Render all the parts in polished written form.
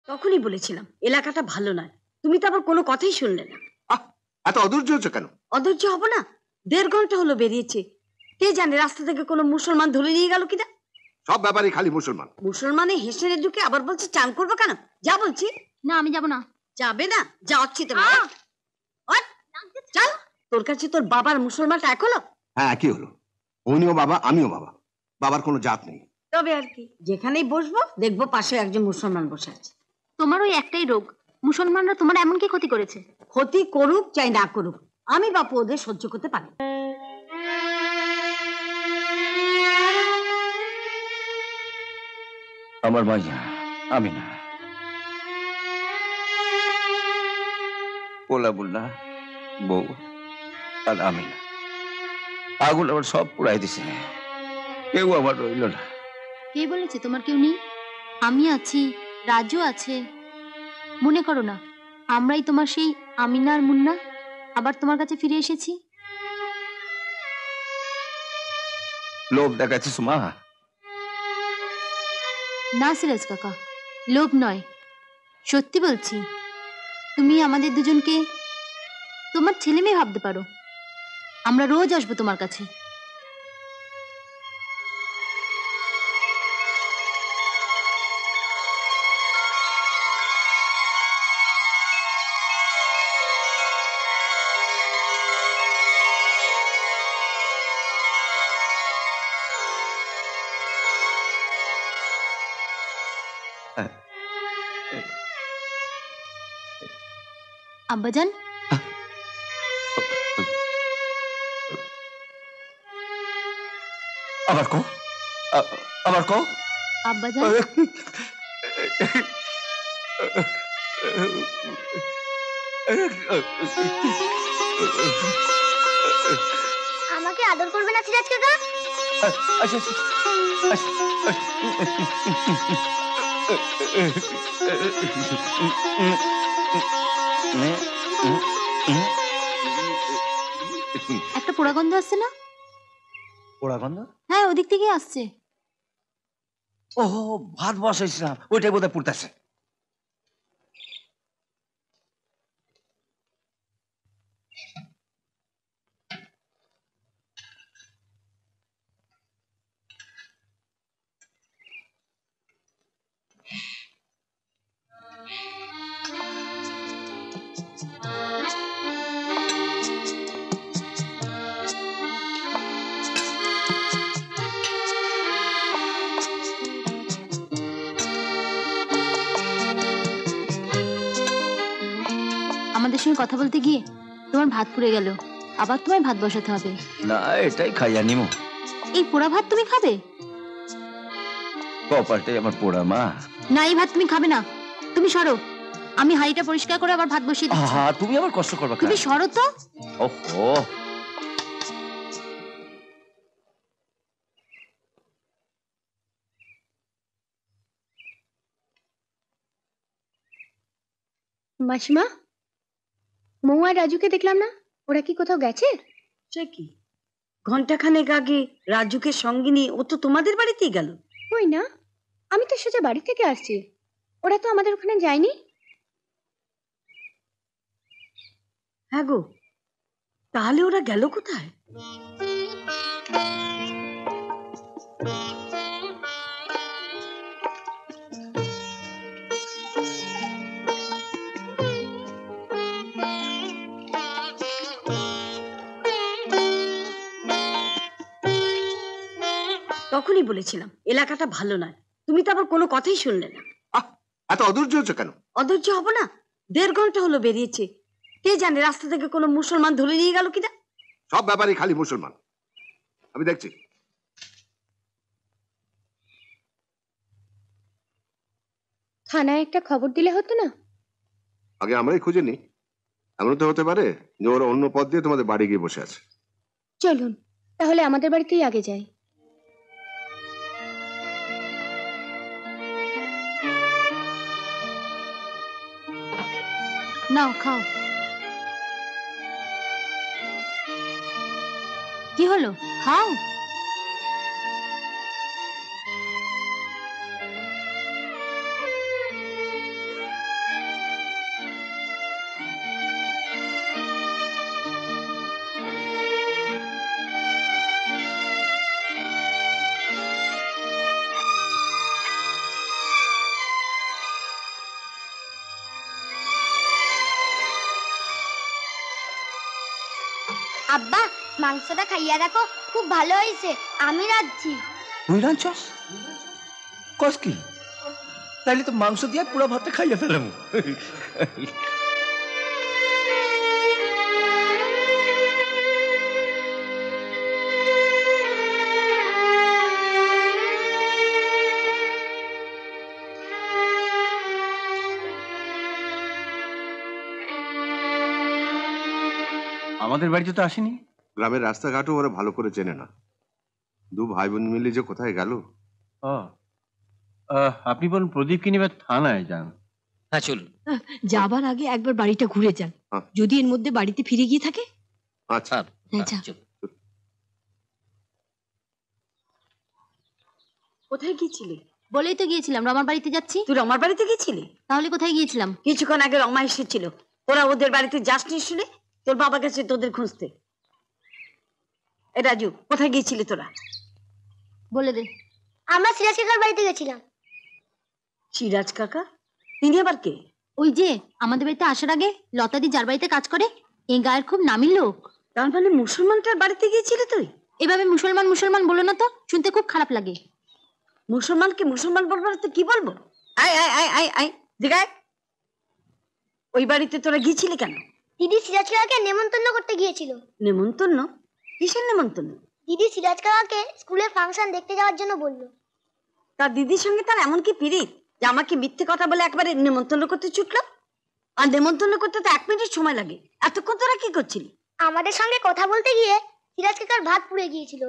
তখনই বলেছিলাম এলাকাটা ভালো নয়, তুমি তো আবার কোনো কথাই শুনলে না। এত অধৈর্য হচ্ছে কেন? অধৈর্য হবো না? 1.5 ঘন্টা হলো বেরিয়েছে, কে জানে রাস্তা থেকে কোনো মুসলমান ধরে নিয়ে গেল কিনা। সব ব্যাপারই খালি মুসলমান। মুসলমানে হেসে ঢুকে আবার বলছে চান করবো কেন? যা বলছি। না আমি যাব না। যাবে না? যাচ্ছি তো। চল, তোর কাছে তোর বাবার মুসলমানটা এক হলো? হ্যাঁ, একই হলো। উনিও বাবা, আমিও বাবা। বাবার কোনো জাত নেই। তবে আর কি, যেখানেই বসবো দেখবো পাশে একজন মুসলমান বসে আছে। তোমার ওই একটাই রোগ, মুসলমানরা তোমার এমন কি ক্ষতি করেছে? ক্ষতি করুক চাই না করুক, আমি বাপু ওদের সহ্য করতে পারি। আমার মাইয়া আমিনা, পোলা বুল্লা বউ আর আমিনা আগুন আমার সব পুড়াই দিছে, কেউ আমার রইল না। কে বলেছে তোমার কেউ নেই? আমি আছি, রাজু আছে। মনে করো না আমরাই তোমার সেই আমিনা আর মুন্না আবার তোমার কাছে ফিরে এসেছি। লোভ দেখাচ্ছিস মা? না সিরাজ কাকা, লোভ নয়, সত্যি বলছি। তুমি আমাদের দুজনকে তোমার ছেলে মেয়ে ভাবতে পারো। আমরা রোজ আসবো তোমার কাছে। আব্বাজান, আবার কো, আবার কো। আব্বাজান, আমাকে আদর করবে না সিরাজ কাকা? একটা পোড়া গন্ধ আসছে না? পোড়া গন্ধ? হ্যাঁ, ওদিক থেকে আসছে। ওহো, ভাত বসাইছিলাম, ওইটাই বোধহয় পুড়তেছে। আমাদের সঙ্গে কথা বলতে গিয়ে তোমার ভাত পুড়ে গেল, আবার তোমায় ভাত বসাতে হবে। না, এটাই খাইয়া নিমো। এই পোড়া ভাত তুমি খাবে? কপালটাই আমার পোড়া মা। না, এই ভাত তুমি খাবে না। তুমি সরো, আমি হাঁড়িটা পরিষ্কার করে আবার ভাত বসিয়ে দিচ্ছি। হ্যাঁ, তুমি আবার কষ্ট করবা। তুমি সরো তো। ওহো, মাসিমা, মৌ আর রাজুকে দেখলাম না, ওরা কি কোথাও গেছে? সে কি, ঘন্টাখানেক আগে রাজুকে সঙ্গে নিয়ে ও তো তোমাদের বাড়িতেই গেল। ওই না, আমি তো সোজা বাড়ি থেকে আসছি, ওরা তো আমাদের ওখানে যায়নি। হ্যাঁ গো, তাহলে ওরা গেল কোথায়? তখনই বলেছিলাম এলাকাটা ভালো নয়, তুমি তো আবার কোনো কথাই শুনলে না। এত অধৈর্য হচ্ছে কেন? অধৈর্য হবো না? 1.5 ঘন্টা হলো বেরিয়েছে, কে জানে রাস্তা থেকে কোনো মুসলমান ধরে নিয়ে গেল কিনা। সব ব্যাপারই খালি মুসলমান। আমি দেখছি। থানায় একটা খবর দিলে হতো না? আগে আমরাই খুঁজে নি। এমন তো হতে পারে যে ওরা অন্য পথ দিয়ে তোমাদের বাড়ি গিয়ে বসে আছে। চলুন তাহলে আমাদের বাড়িতেই আগে যাই। নাও খাও। কি হলো, খাও। আব্বা মাংসটা খাইয়া দেখো, খুব ভালো হয়েছে, আমি রাঁধছি। তুই রাঁধছস? কস কি? তাইলে তো মাংস দিয়ে পুরো ভাতটা খাইয়া ফেলাম। আমাদের বাড়িতে তো আসেনি। গ্রামের রাস্তাঘাটও ওরা ভালো করে চেনে না। দু ভাই বোন মিলে যে কোথায় গেল। আপনি বলুন প্রদীপকে নিয়ে থানায় যান। হ্যাঁ চলুন। যাবার আগে একবার বাড়িটা ঘুরে যান, হ্যাঁ। যদি এর মধ্যে বাড়িতে ফিরে গিয়ে থাকে। আচ্ছা, হ্যাঁ, যা। চলুন। কোথায় গিয়েছিলি? বলেই তো গিয়েছিলাম রমার বাড়িতে যাচ্ছি। তুই রমার বাড়িতে গেছিলি? তাহলে কোথায় গিয়েছিলাম? কিছুক্ষণ আগে রমা এসেছিল। তোরা ওদের বাড়িতে যাসনি শুনে তোর বাবা গেছে তোদের খুঁজতে। এ রাজু, কোথায় গিয়েছিলি তোরা? বলে দে। আমরা সিরাজ কাকার বাড়িতে গেছিলাম। সিরাজ কাকা? তিনি আবার কে? ওই যে আমাদের বাড়িতে আসার আগে লতাদি যার বাড়িতে কাজ করে, এই গায়ের খুব নামী লোক। তার মানে মুসলমানটার বাড়িতে গিয়েছিলি তুই? এভাবে মুসলমান মুসলমান বলো না তো, শুনতে খুব খারাপ লাগে। মুসলমানকে মুসলমান বলবো না তো কি বলবো? আয় আয় আয় আয় আয় দিগায়। ওই বাড়িতে তোরা গিয়েছিলি কেন? দিদি সিরাজ কাকাকে নেমন্তন্ন করতে গিয়েছিল। নেমন্তন্ন? কিসের নেমন্তন্ন? দিদি সিরাজ কাকাকে স্কুলে ফাংশন দেখতে যাওয়ার জন্য বললো। তার দিদির সঙ্গে তার এমন কি পিরিত যে আমাকে মিথ্যে কথা বলে একবারে নেমন্তন্ন করতে ছুটলো? আর নেমন্তন্ন করতে তো 1 মিনিট সময় লাগে। এতক্ষণ তোরা কি করছিলি? আমাদের সঙ্গে কথা বলতে গিয়ে সিরাজ কাকার ভাত পুড়ে গিয়েছিল।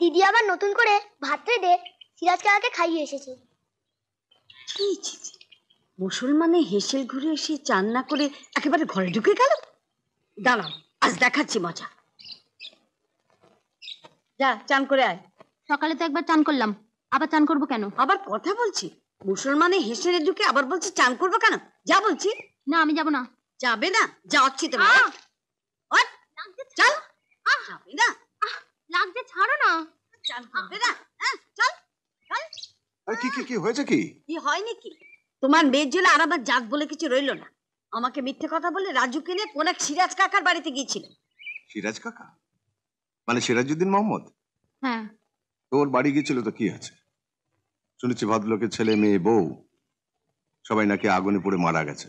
দিদি আবার নতুন করে ভাত রেঁধে সিরাজ কাকাকে খাইয়ে এসেছে। ছি ছি ছি। মুসলমানে হেসেল ঘুরে এসে চান না করে একেবারে ঘরে ঢুকে গেল। দাঁড়াও, আজ দেখাচ্ছি মজা। যা চান করে আয়। সকালে তো একবার চান করলাম, আবার চান করবো কেন? আবার কথা বলছি। মুসলমানে হেসেলে ঢুকে আবার বলছি চান করবো কেন? যা বলছি। না আমি যাব না। যাবে না? যাচ্ছি তো। চল। যাবে না? লাগছে, ছাড়ো না। চান করবে না? হ্যাঁ চল চল। আরে কি কি কি হয়েছে কি? কি হয়নি কি? তোমার মেয়ের জন্য আর আমার জাত বলে কিছু রইলো না। আমাকে মিথ্যে কথা বলে রাজুকে নিয়ে কোন এক সিরাজ কাকার বাড়িতে গিয়েছিল। সিরাজ কাকা মানে সিরাজউদ্দিন মোহাম্মদ? হ্যাঁ। তোর বাড়ি গিয়েছিল তো কি আছে? শুনেছি ভদ্রলোকের ছেলে মেয়ে বউ সবাই নাকি আগুনে পুড়ে মারা গেছে।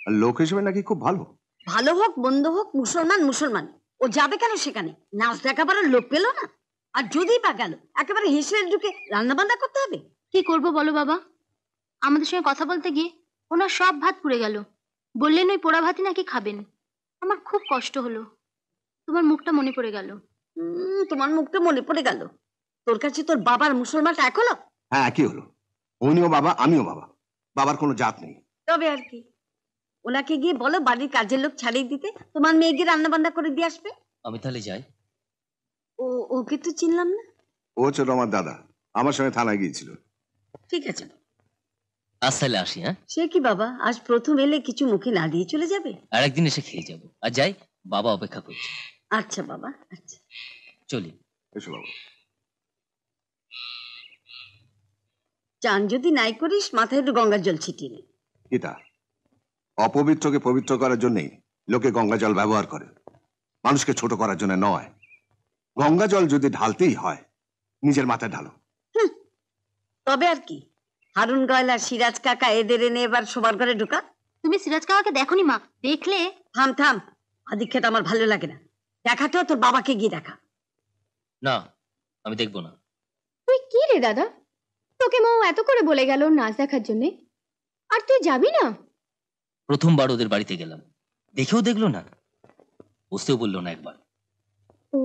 আর লোক হিসেবে নাকি খুব ভালো। ভালো হোক মন্দ হোক মুসলমান মুসলমান। ও যাবে কেন সেখানে? নাচ দেখাবার লোক পেলো না। আর যদি বা গেল একেবারে হেসে ঢুকে রান্না বান্না করতে হবে। কি করবো বলো বাবা? আমাদের সঙ্গে কথা বলতে গিয়ে ওনার সব ভাত পুড়ে গেল। বললেন ওই পোড়া ভাতই নাকি খাবেন। আমার খুব কষ্ট হলো। তোমার মুখটা মনে পড়ে গেল। তোমার মুখটা মনে পড়ে গেল। তোর কাছে তোর বাবার মুসলমানটা এক হলো? হ্যাঁ কি হলো? উনিও বাবা আমিও বাবা, বাবার কোনো জাত নেই। তবে আর কি, ওনাকে গিয়ে বলো বাড়ির কাজের লোক ছাড়িয়ে দিতে, তোমার মেয়ে গিয়ে রান্না বান্না করে দিয়ে আসবে। আমি তাহলে যাই। ওকে তো চিনলাম না। ও ছিল আমার দাদা, আমার সঙ্গে থানায় গিয়েছিল। ঠিক আছে, আজ তাহলে আসি। হ্যাঁ সে কি বাবা, আজ প্রথম এলে কিছু মুখে না দিয়ে চলে যাবে? আর একদিন এসে খেয়ে যাবো। আর যাই, বাবা অপেক্ষা করছে। আচ্ছা বাবা, আচ্ছা চলি। এসো বাবা। চান যদি নাই করিস মাথায় একটু গঙ্গার জল ছিটিয়ে নে। এটা অপবিত্রকে পবিত্র করার জন্যই লোকে গঙ্গা জল ব্যবহার করে, মানুষকে ছোট করার জন্য নয়। গঙ্গা জল যদি ঢালতেই হয় নিজের মাথায় ঢালো। তবে আর কি, হারুন গয়লা সিরাজ কাকা এদের এনে এবার সবার ঘরে ঢোকা। তুমি সিরাজ কাকাকে দেখোনি মা? দেখলে। থাম থাম, আদিক্ষেত আমার ভালো লাগে না। দেখাতেও তোর বাবাকে গিয়ে দেখা। না, আমি দেখবো না। তুই কি রে দাদা, তোকে মা এত করে বলে গেল নাচ দেখার জন্য, আর তুই যাবি না? প্রথমবার ওদের বাড়িতে গেলাম, দেখেও দেখলো না, বুঝতেও বললো না একবার। ও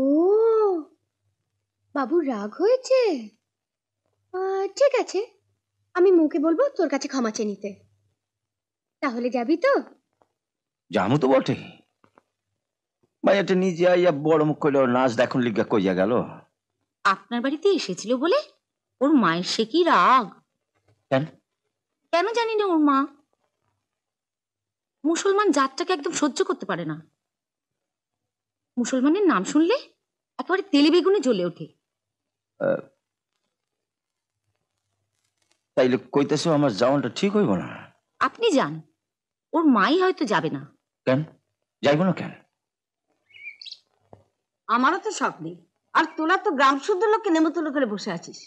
বাবু রাগ হয়েছে। ঠিক আছে, আমি মুখে বলবো তোর কাছে ক্ষমা চেয়ে নিতে। তাহলে যাবি তো? জামু তো বটে, মাইয়াটা নিজে আইয়া বড় মুখ কইল নাচ দেখুন লিগা কইয়া গেল। আপনার বাড়িতে এসেছিল বলে ওর মায়ের সে কি রাগ। কেন? কেন জানি না, ওর মা মুসলমান জাতটাকে একদম সহ্য করতে পারে না। মুসলমানের নাম শুনলে একেবারে তেলে বেগুনে জ্বলে ওঠে। তাইলে কইতেছো আমার যাওয়াটা ঠিক হইব না? আপনি যান, ওর মাই হয়তো যাবে না। কেন যাইব না কেন? আমারও তো শখ নেই। আর তোরা তো গ্রাম শুদ্ধ লোককে নেমন্তন্ন করে বসে আছিস।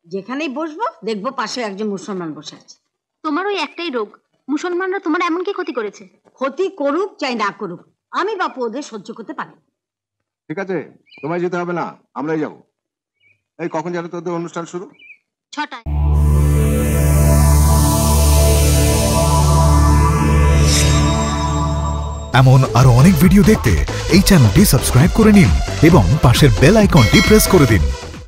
যেখানেই বসবো দেখবো পাশে একজন মুসলমান বসে আছে। তোমার ওই একটাই রোগ, মুসলমানরা তোমার এমন কি ক্ষতি করেছে? ক্ষতি করুক চাই না করুক, আমি বাপু ওদের সহ্য করতে পারি। ঠিক আছে, তোমায় যেতে হবে না, আমরাই যাবো। এই কখন জানো তোদের অনুষ্ঠান শুরু? 6টায়। এমন আরো অনেক ভিডিও দেখতে এই চ্যানেলটি সাবস্ক্রাইব করে নিন এবং পাশের বেল আইকনটি প্রেস করে দিন।